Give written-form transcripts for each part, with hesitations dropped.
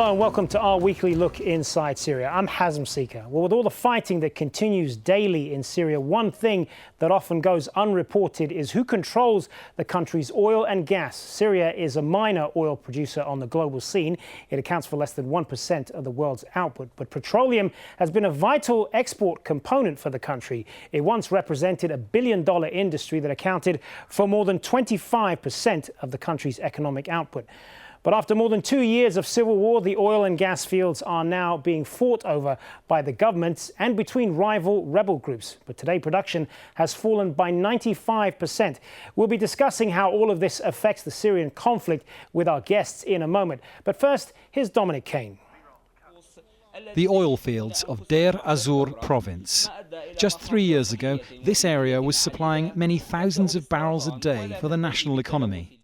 Hello and welcome to our weekly look inside Syria. I'm Hazm Seeker. Well, with all the fighting that continues daily in Syria, one thing that often goes unreported is who controls the country's oil and gas. Syria is a minor oil producer on the global scene. It accounts for less than 1% of the world's output. But petroleum has been a vital export component for the country. It once represented a billion-dollar industry that accounted for more than 25% of the country's economic output. But after more than 2 years of civil war, the oil and gas fields are now being fought over by the governments and between rival rebel groups. But today, production has fallen by 95%. We'll be discussing how all of this affects the Syrian conflict with our guests in a moment. But first, here's Dominic Kane. The oil fields of Deir ez-Zor province. Just 3 years ago, this area was supplying many thousands of barrels a day for the national economy.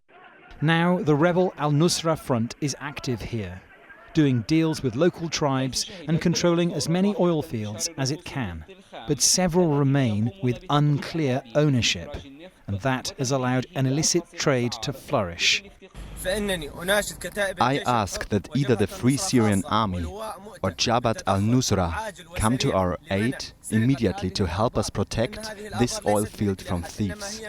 Now the rebel al-Nusra front is active here, doing deals with local tribes and controlling as many oil fields as it can. But several remain with unclear ownership, and that has allowed an illicit trade to flourish. I ask that either the Free Syrian Army or Jabhat al-Nusra come to our aid immediately to help us protect this oil field from thieves.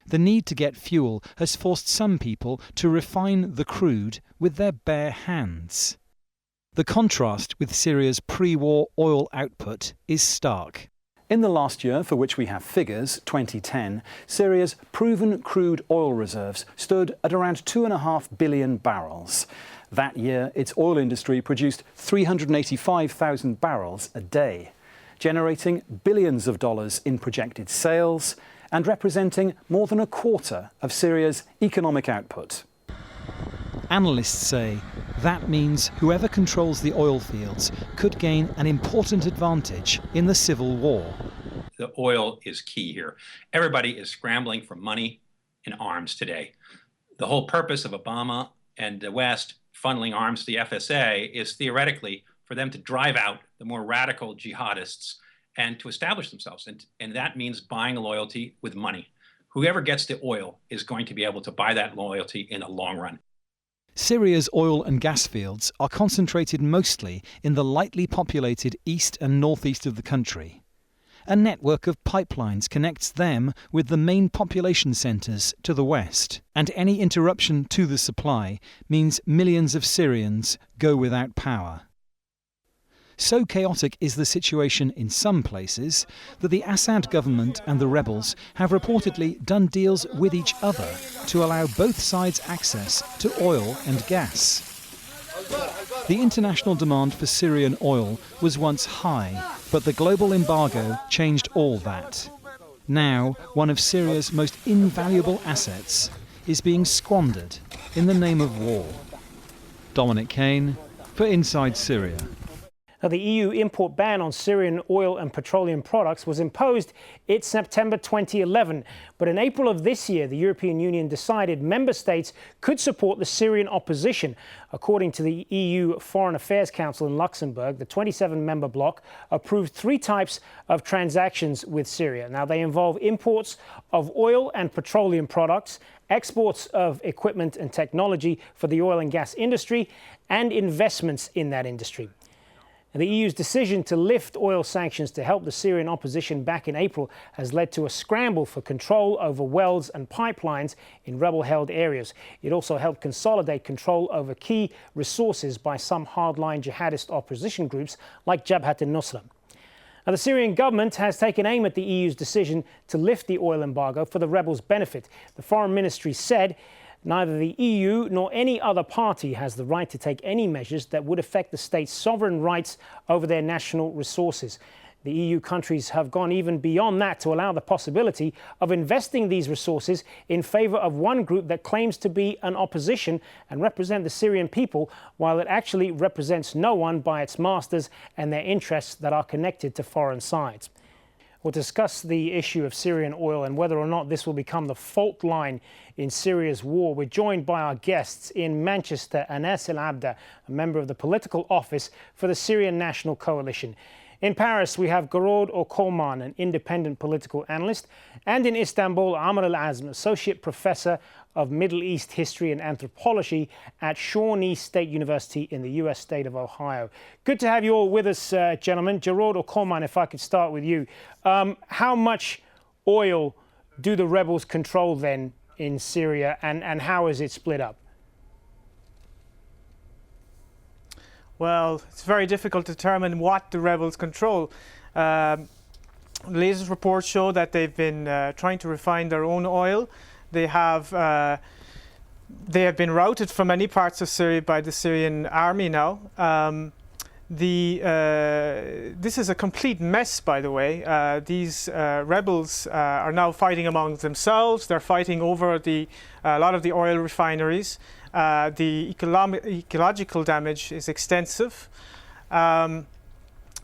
The need to get fuel has forced some people to refine the crude with their bare hands. The contrast with Syria's pre-war oil output is stark. In the last year, for which we have figures, 2010, Syria's proven crude oil reserves stood at around 2.5 billion barrels. That year, its oil industry produced 385,000 barrels a day, generating billions of dollars in projected sales and representing more than a quarter of Syria's economic output. Analysts say that means whoever controls the oil fields could gain an important advantage in the civil war. The oil is key here. Everybody is scrambling for money and arms today. The whole purpose of Obama and the West funneling arms to the FSA is theoretically for them to drive out the more radical jihadists and to establish themselves. And that means buying loyalty with money. Whoever gets the oil is going to be able to buy that loyalty in the long run. Syria's oil and gas fields are concentrated mostly in the lightly populated east and northeast of the country. A network of pipelines connects them with the main population centres to the west, and any interruption to the supply means millions of Syrians go without power. So chaotic is the situation in some places that the Assad government and the rebels have reportedly done deals with each other to allow both sides access to oil and gas. The international demand for Syrian oil was once high, but the global embargo changed all that. Now, one of Syria's most invaluable assets is being squandered in the name of war. Dominic Kane for Inside Syria. Now, the EU import ban on Syrian oil and petroleum products was imposed in September 2011. But in April of this year, the European Union decided member states could support the Syrian opposition. According to the EU Foreign Affairs Council in Luxembourg, the 27-member bloc approved 3 types of transactions with Syria. Now, they involve imports of oil and petroleum products, exports of equipment and technology for the oil and gas industry, and investments in that industry. The EU's decision to lift oil sanctions to help the Syrian opposition back in April has led to a scramble for control over wells and pipelines in rebel-held areas. It also helped consolidate control over key resources by some hardline jihadist opposition groups like Jabhat al-Nusra. Now, the Syrian government has taken aim at the EU's decision to lift the oil embargo for the rebels' benefit. The Foreign Ministry said neither the EU nor any other party has the right to take any measures that would affect the state's sovereign rights over their national resources. The EU countries have gone even beyond that to allow the possibility of investing these resources in favour of one group that claims to be an opposition and represent the Syrian people, while it actually represents no one by its masters and their interests that are connected to foreign sides. We'll discuss the issue of Syrian oil and whether or not this will become the fault line in Syria's war. We're joined by our guests in Manchester, al-Abdah, a member of the political office for the Syrian National Coalition. In Paris, we have Gearoid O Colmain, an independent political analyst, and in Istanbul, al-Azm, associate professor of Middle East History and Anthropology at Shawnee State University in the US state of Ohio. Good to have you all with us, gentlemen. Gearoid O Colmain, if I could start with you. How much oil do the rebels control then in Syria, and how is it split up? Well, it's very difficult to determine what the rebels control. The latest reports show that they've been trying to refine their own oil. They have been routed from many parts of Syria by the Syrian army now. This is a complete mess, by the way. These rebels are now fighting among themselves. They're fighting over a lot of the oil refineries. The ecological damage is extensive.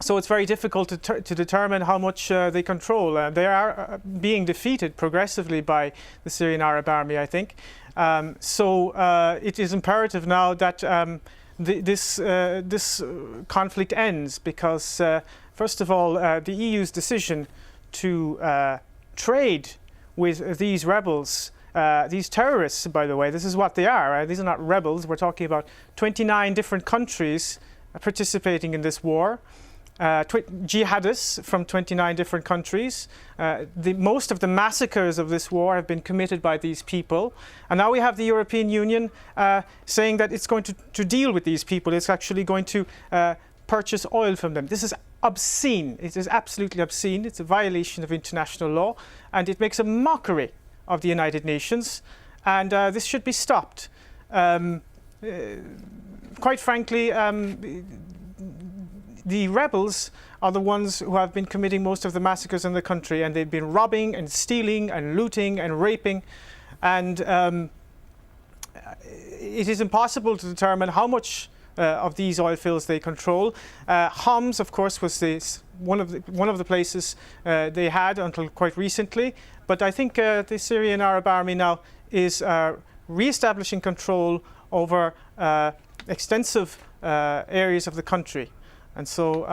So it's very difficult to determine how much they control. They are being defeated progressively by the Syrian Arab Army, I think. So it is imperative now that this conflict ends, because first of all, the EU's decision to trade with these rebels, these terrorists, by the way, this is what they are. These are not rebels. We're talking about 29 different countries participating in this war. Jihadists from 29 different countries. Most of the massacres of this war have been committed by these people. And now we have the European Union saying that it's going to deal with these people. It's actually going to purchase oil from them. This is obscene. It is absolutely obscene. It's a violation of international law. And it makes a mockery of the United Nations. And this should be stopped. Quite frankly, the rebels are the ones who have been committing most of the massacres in the country, and they've been robbing and stealing and looting and raping. And it is impossible to determine how much of these oil fields they control. Homs, of course, was one of the places they had until quite recently. But I think the Syrian Arab Army now is re-establishing control over extensive areas of the country. And so,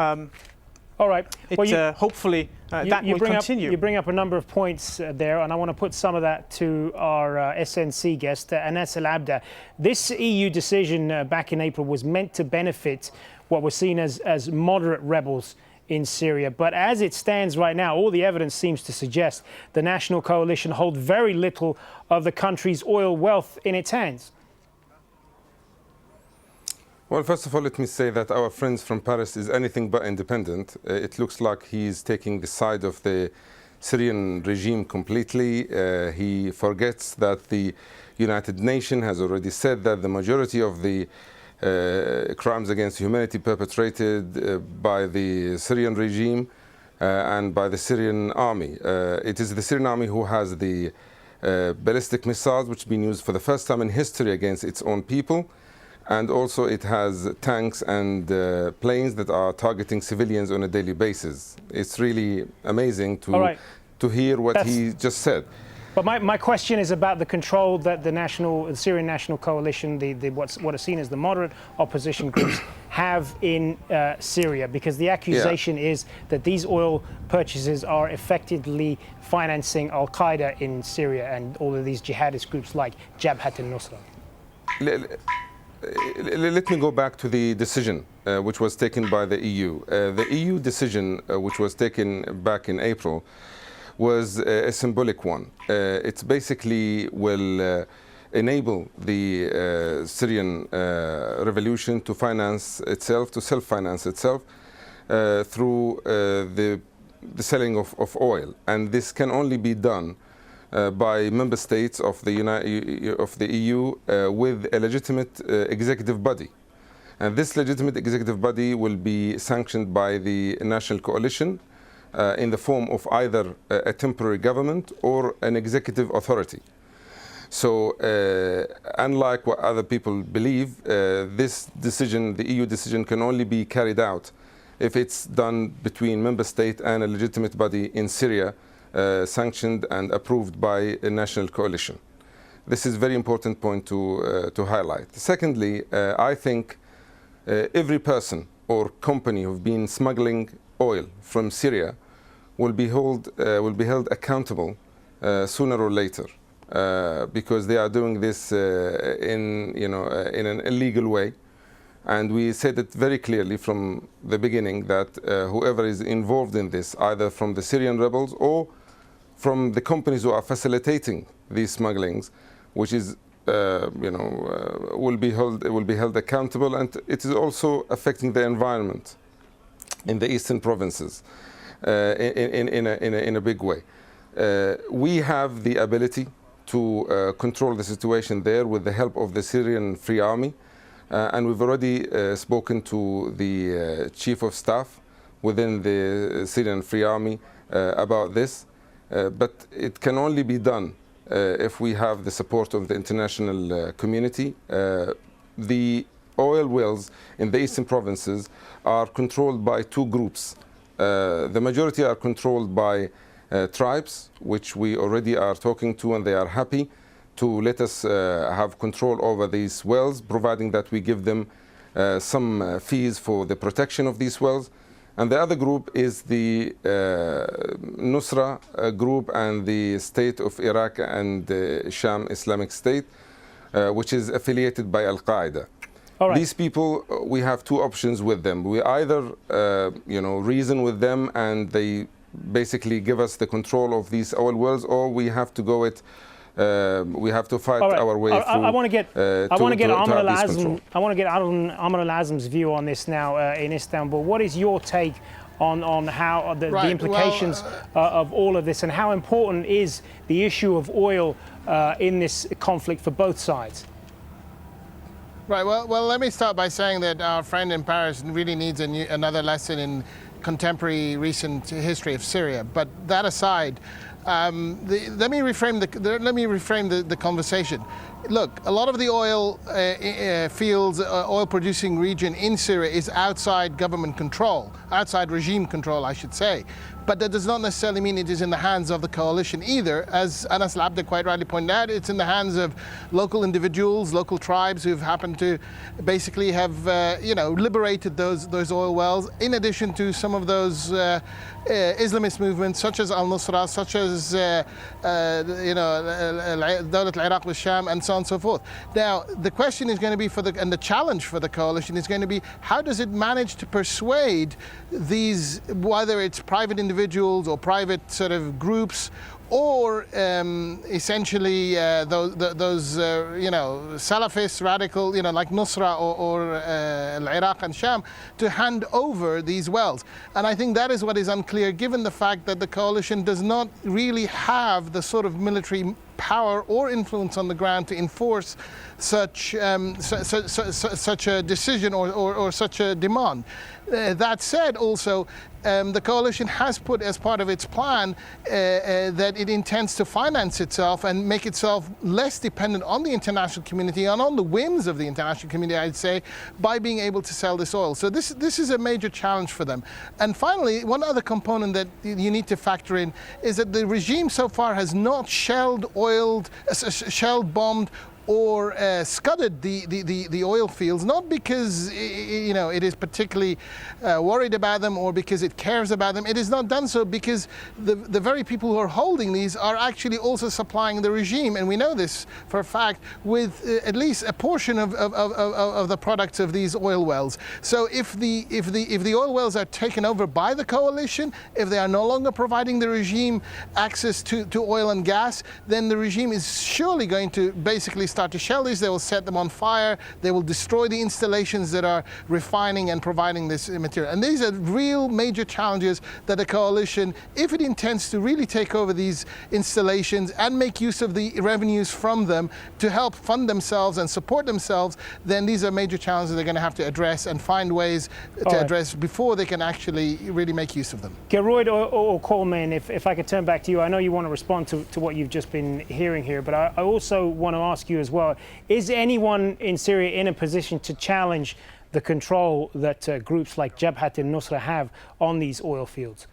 all right. Well, hopefully that will continue. You bring up a number of points there, and I want to put some of that to our SNC guest, Anas al-Abdah. This EU decision back in April was meant to benefit what were seen as moderate rebels in Syria. But as it stands right now, all the evidence seems to suggest the National Coalition hold very little of the country's oil wealth in its hands. Well, first of all, let me say that our friend from Paris is anything but independent. It looks like he's taking the side of the Syrian regime completely. He forgets that the United Nations has already said that the majority of the crimes against humanity perpetrated by the Syrian regime and by the Syrian army. It is the Syrian army who has the ballistic missiles, which have been used for the first time in history against its own people. And also it has tanks and planes that are targeting civilians on a daily basis. It's really amazing to hear what he just said. But my question is about the control that the Syrian National Coalition, what are seen as the moderate opposition groups, have in Syria, because the accusation is that these oil purchases are effectively financing al-Qaeda in Syria and all of these jihadist groups like Jabhat al-Nusra. Let me go back to the decision which was taken by the EU. The EU decision, which was taken back in April, was a symbolic one. It basically will enable the Syrian revolution to finance itself, to self-finance itself through the selling of oil. And this can only be done by member states of the EU with a legitimate executive body. And this legitimate executive body will be sanctioned by the National Coalition in the form of either a temporary government or an executive authority. So unlike what other people believe, this decision, the EU decision, can only be carried out if it's done between member state and a legitimate body in Syria, sanctioned and approved by a national coalition. This is a very important point to highlight. Secondly, I think every person or company who've been smuggling oil from Syria will be held accountable sooner or later. because they are doing this in an illegal way. And we said it very clearly from the beginning that whoever is involved in this, either from the Syrian rebels or from the companies who are facilitating these smugglings, which is will be held accountable, and it is also affecting the environment in the eastern provinces in a big way. We have the ability to control the situation there with the help of the Syrian Free Army, and we've already spoken to the Chief of Staff within the Syrian Free Army about this, but it can only be done if we have the support of the international community. The oil wells in the eastern provinces are controlled by two groups. The majority are controlled by tribes, which we already are talking to, and they are happy to let us have control over these wells, providing that we give them some fees for the protection of these wells. And the other group is the Nusra group and the state of Iraq and Sham Islamic State, which is affiliated by al-Qaeda. Right. These people, we have two options with them. We either reason with them and they basically give us the control of these oil wells, or we have to go it. We have to fight our way through. I want to get Amr al-Azm's view on this now in Istanbul. What is your take on how the implications of all of this, and how important is the issue of oil in this conflict for both sides? Right. Well, let me start by saying that our friend in Paris really needs another lesson in contemporary recent history of Syria. But that aside, let me reframe the conversation. Look, a lot of the oil fields, oil-producing region in Syria is outside government control, outside regime control, I should say. But that does not necessarily mean it is in the hands of the coalition either. As al-Abdah quite rightly pointed out, it's in the hands of local individuals, local tribes who've happened to basically have, liberated those oil wells, in addition to some of those Islamist movements, such as al-Nusra, such as Dawlat al-Iraq with Sham, and so on and so forth. Now, the question is going to be and the challenge for the coalition is going to be, how does it manage to persuade these, whether it's private individuals or private sort of groups, or essentially those Salafist, radical, like Nusra or Iraq and Sham, to hand over these wells. And I think that is what is unclear, given the fact that the coalition does not really have the sort of military power or influence on the ground to enforce such a decision or such a demand. That said, also, the coalition has put as part of its plan that it intends to finance itself and make itself less dependent on the international community and on the whims of the international community, I'd say, by being able to sell this oil. So this is a major challenge for them. And finally, one other component that you need to factor in is that the regime so far has not shelled, bombed, or scudded the oil fields, not because it is particularly worried about them or because it cares about them. It has not done so because the very people who are holding these are actually also supplying the regime, and we know this for a fact, with at least a portion of the products of these oil wells. So if the oil wells are taken over by the coalition, if they are no longer providing the regime access to oil and gas, then the regime is surely going to basically start to shell these. They will set them on fire. They will destroy the installations that are refining and providing this material. And these are real major challenges that the coalition, if it intends to really take over these installations and make use of the revenues from them to help fund themselves and support themselves, then these are major challenges they're going to have to address and find ways to address before they can actually really make use of them. Gearoid O Colmain, if I could turn back to you. I know you want to respond to what you've just been hearing here, but I also want to ask you as well, is anyone in Syria in a position to challenge the control that groups like Jabhat al-Nusra have on these oil fields?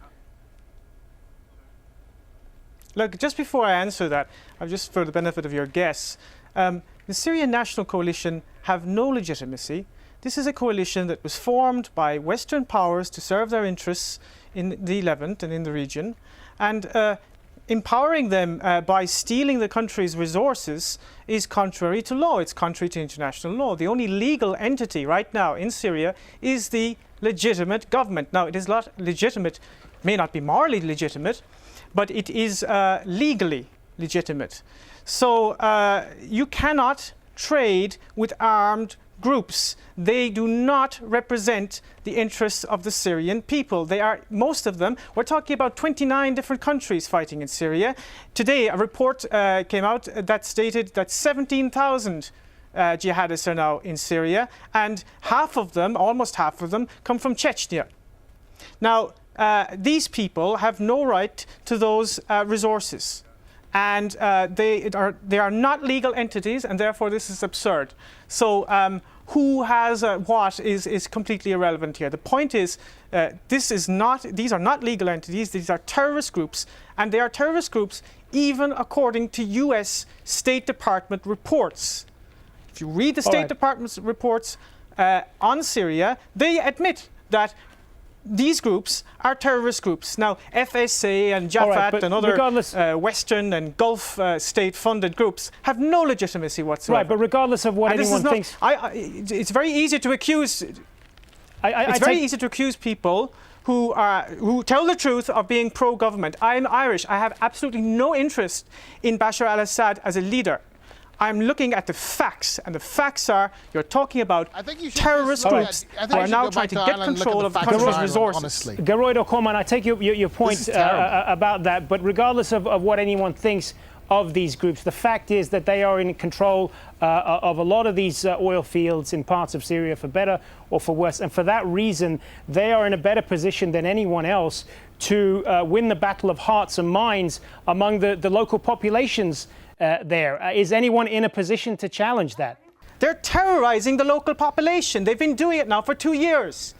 Look, just before I answer that, just for the benefit of your guests, the Syrian National Coalition have no legitimacy. This is a coalition that was formed by Western powers to serve their interests in the Levant and in the region. And empowering them by stealing the country's resources is contrary to law. It's contrary to international law. The only legal entity right now in Syria is the legitimate government. Now, it is not legitimate, may not be morally legitimate, but it is legally legitimate. So you cannot trade with armed groups. They do not represent the interests of the Syrian people. They are, most of them, we're talking about 29 different countries fighting in Syria. Today, a report came out that stated that 17,000 jihadists are now in Syria, and half of them, almost half of them, come from Chechnya. Now, these people have no right to those resources. And they are not legal entities, and therefore this is absurd. So who has what is completely irrelevant here. The point is, these are not legal entities. These are terrorist groups, and they are terrorist groups even according to U.S. State Department reports. If you read the State Department's reports on Syria, they admit that these groups are terrorist groups. Now, FSA and Jafat and other Western and Gulf state-funded groups have no legitimacy whatsoever. Right, but regardless of what anyone thinks... it's very easy to accuse... it's very easy to accuse people who tell the truth of being pro-government. I'm Irish. I have absolutely no interest in Bashar al-Assad as a leader. I'm looking at the facts, and the facts are you're talking about terrorist groups who are now trying to get control of the country's resources. Gearoid O Colmain, I take your point about that, but regardless of what anyone thinks of these groups, the fact is that they are in control of a lot of these oil fields in parts of Syria, for better or for worse, and for that reason, they are in a better position than anyone else to win the battle of hearts and minds among the local populations there. Is anyone in a position to challenge that? They're terrorizing the local population. They've been doing it now for 2 years.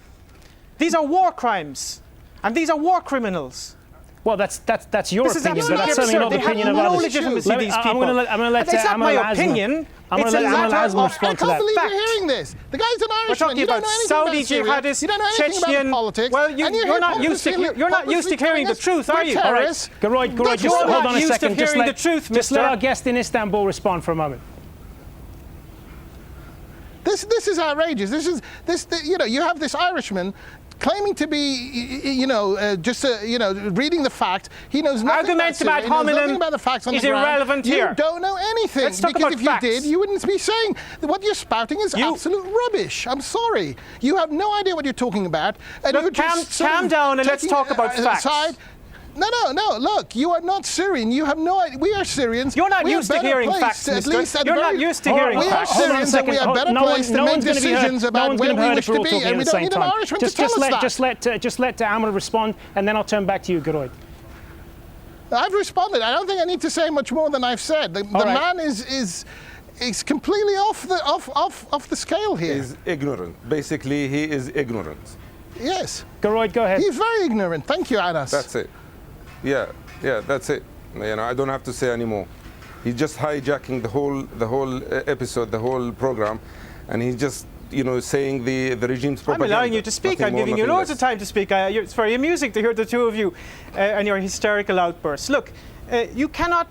These are war crimes, and these are war criminals. Well, that's your opinion, but that's certainly not the opinion of others. No legitimacy, these people. I'm going to let it's not my opinion. I'm going to let al-Azm respond to that. I can't believe you're hearing this. The guy's an Irishman. We're talking about Saudi jihadists, Chechen politics. Well, you're not used to hearing the truth, are you? All right, Gearoid, just hold on a second. Just let our guest in Istanbul respond for a moment. This is outrageous. You have this Irishman claiming to be, reading the fact. He knows nothing about Syria. He knows nothing about the facts on the ground. Irrelevant here. You don't know anything. Let's talk because about if facts. you did, you wouldn't be saying what you're spouting is absolute rubbish. I'm sorry. You have no idea what you're talking about. And look, calm down and let's talk about facts. No, look, you are not Syrian. You have no idea. We are Syrians. You're not used to hearing facts, mister. You're not used to hearing facts. We are Syrians and we are better placed to make decisions about where we wish to be. And we don't need an Irishman to tell us that. Just let Amr respond, and then I'll turn back to you, Gearoid. I've responded. I don't think I need to say much more than I've said. The man is completely off the scale here. He's ignorant. Basically, he is ignorant. Yes. Gearoid, go ahead. He's very ignorant. Thank you, Anas. That's it. Yeah, that's it. I don't have to say anymore. He's just hijacking the whole episode, the whole program, and he's just saying the regime's propaganda. I'm allowing you to speak. I'm giving you loads of time to speak. It's very amusing to hear the two of you and your hysterical outbursts. Look, you cannot,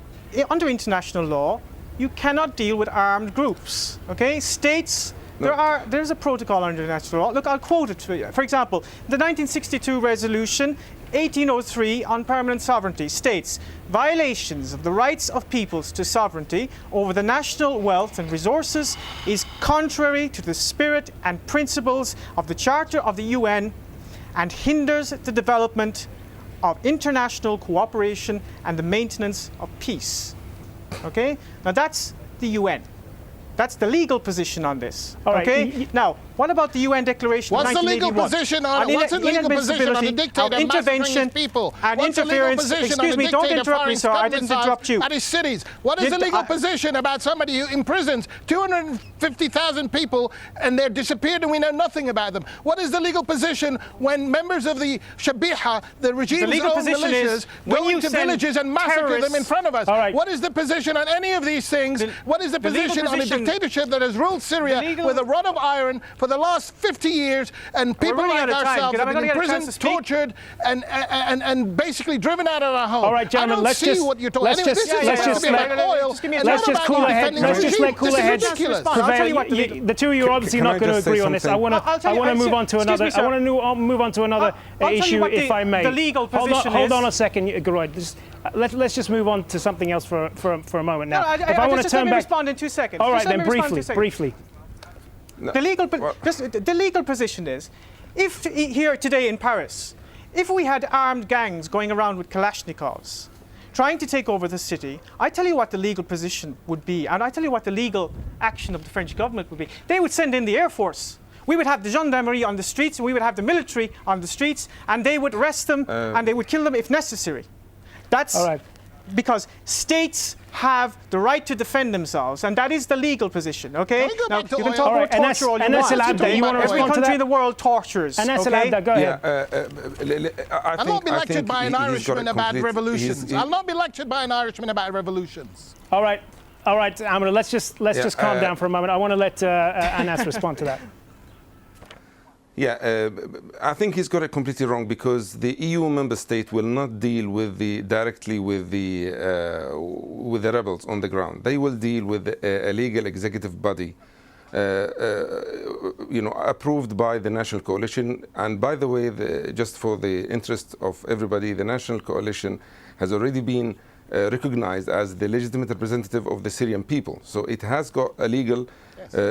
under international law, you cannot deal with armed groups. Okay, states. No. There's a protocol under international law. Look, I'll quote it for you. For example, the 1962 resolution 1803 on permanent sovereignty states, violations of the rights of peoples to sovereignty over the national wealth and resources is contrary to the spirit and principles of the Charter of the UN and hinders the development of international cooperation and the maintenance of peace. Okay? Now that's the UN. That's the legal position on this. All right. Okay? Now, what about the UN Declaration of 1981? What's the legal position on a dictator massacring his people? And what's interference. Excuse me, don't interrupt me, sir. I didn't interrupt you. At his cities. What is the legal position about somebody who imprisons 250,000 people and they're disappeared and we know nothing about them? What is the legal position when members of the Shabiha, the regime's own militias, go into villages and massacre them in front of us? Right. What is the position on any of these things? What is the position on a dictator dictatorship that has ruled Syria with a rod of iron for the last 50 years, and people like ourselves have been imprisoned, tortured, and basically driven out of our home. All right, gentlemen, let's just what you're talking. Let's just let cooler heads prevail. The two of you are obviously not going to agree on this. I want to move on to another. I want to move on to another issue, if I may. The legal position. Hold on a second, Gearoid. Let's just move on to something else for a moment now. No, if I want to turn back. Respond in 2 seconds. All right, then briefly. No. The legal position is, if here today in Paris, if we had armed gangs going around with Kalashnikovs, trying to take over the city, I tell you what the legal position would be, and I tell you what the legal action of the French government would be. They would send in the Air Force. We would have the gendarmerie on the streets, and we would have the military on the streets, and they would arrest them, and they would kill them if necessary. That's all right. Because states have the right to defend themselves, and that is the legal position, okay? Now, you can talk about torture all you want. al-Abdah, you want to respond to that? Every country in the world tortures, okay? al-Abdah, go ahead. I'll not be lectured by an Irishman about revolutions. I'll not be lectured by an Irishman about revolutions. All right, Amr, let's just calm down for a moment. I want to let Anas respond to that. Yeah, I think he's got it completely wrong, because the EU member state will not deal directly with the rebels on the ground. They will deal with a legal executive body, approved by the National Coalition. And by the way, just for the interest of everybody, the National Coalition has already been recognized as the legitimate representative of the Syrian people. So it has got a legal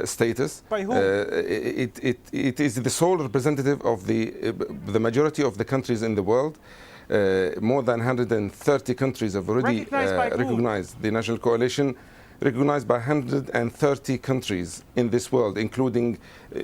status. By whom? It is the sole representative of the majority of the countries in the world. More than 130 countries have already recognized the National Coalition, recognized by 130 countries in this world, including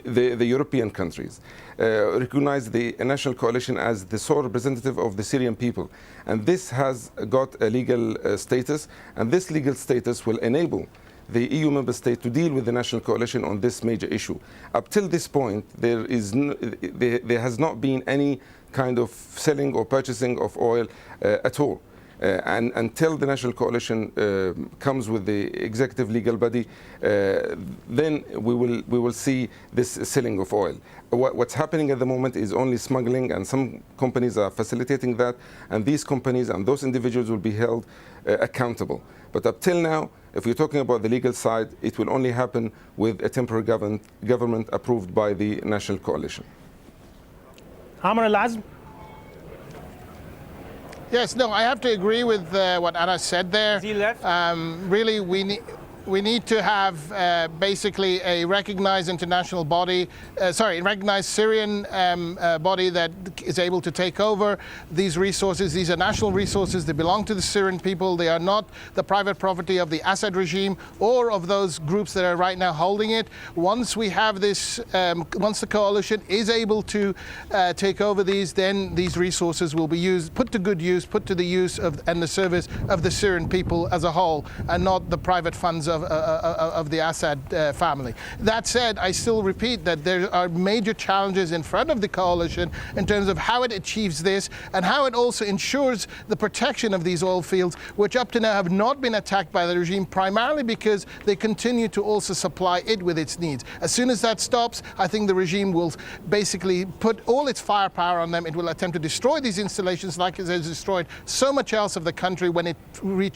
the European countries, recognize the National Coalition as the sole representative of the Syrian people. And this has got a legal status, and this legal status will enable the EU member state to deal with the National Coalition on this major issue. Up till this point, there has not been any kind of selling or purchasing of oil at all. And until the National Coalition comes with the executive legal body, then we will see this selling of oil. What's happening at the moment is only smuggling, and some companies are facilitating that, and these companies and those individuals will be held accountable. But up till now, if we're talking about the legal side, it will only happen with a temporary government approved by the National Coalition. al-Azm? Yes, no, I have to agree with what Anas said there. Is he left? Really, we need to have basically a recognized international body, recognized Syrian body that is able to take over these resources. These are national resources. They belong to the Syrian people. They are not the private property of the Assad regime or of those groups that are right now holding it. Once we have this, once the coalition is able to take over these, then these resources will be put to good use, put to the use of and the service of the Syrian people as a whole, and not the private funds of the Assad family. That said, I still repeat that there are major challenges in front of the coalition in terms of how it achieves this and how it also ensures the protection of these oil fields, which up to now have not been attacked by the regime, primarily because they continue to also supply it with its needs. As soon as that stops, I think the regime will basically put all its firepower on them. It will attempt to destroy these installations like it has destroyed so much else of the country when it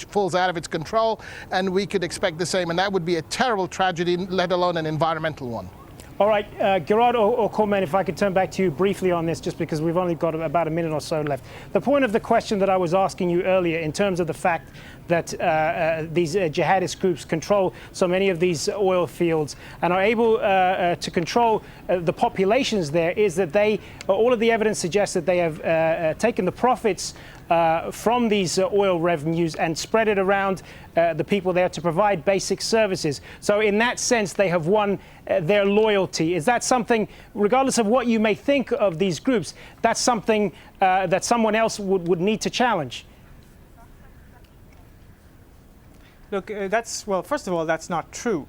falls out of its control, and we could expect the same, and that would be a terrible tragedy, let alone an environmental one. All right, Gearoid O Colmain, if I could turn back to you briefly on this, just because we've only got about a minute or so left. The point of the question that I was asking you earlier, in terms of the fact that these jihadist groups control so many of these oil fields and are able to control the populations there, is that all of the evidence suggests that they have taken the profits from these oil revenues and spread it around the people there to provide basic services. So in that sense, they have won their loyalty. Is that something, regardless of what you may think of these groups, that's something that someone else would need to challenge? Look, well, first of all, that's not true.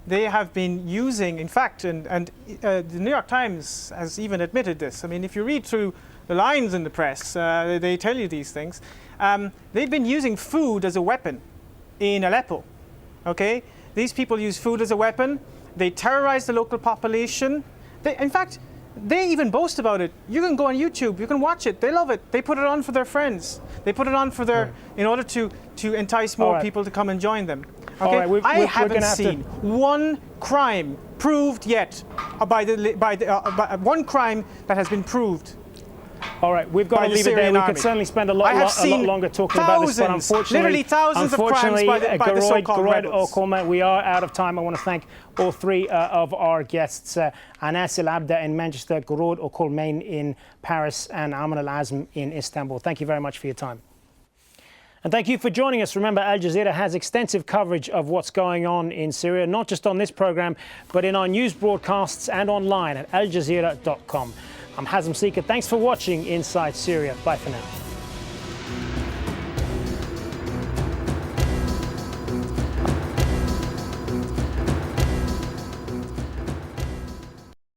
They have been using, in fact, and the New York Times has even admitted this. I mean, if you read through the lines in the press, they tell you these things. They've been using food as a weapon in Aleppo, okay? These people use food as a weapon. They terrorize the local population. In fact, they even boast about it. You can go on YouTube, you can watch it. They love it. They put it on for their friends. They put it on for in order to entice more people to come and join them. Okay? I haven't seen one crime proved yet by one crime that has been proved. All right, we've got to leave it there. We could certainly spend a lot longer talking about this, but unfortunately, literally thousands of crimes by the so-called Gearoid O rebels. Colmain, we are out of time. I want to thank all three of our guests, Anas al-Abdah in Manchester, Gearoid O Colmain in Paris, and al-Azm in Istanbul. Thank you very much for your time. And thank you for joining us. Remember, Al Jazeera has extensive coverage of what's going on in Syria, not just on this program, but in our news broadcasts and online at aljazeera.com. I'm Hazem Seeker. Thanks for watching Inside Syria. Bye for now.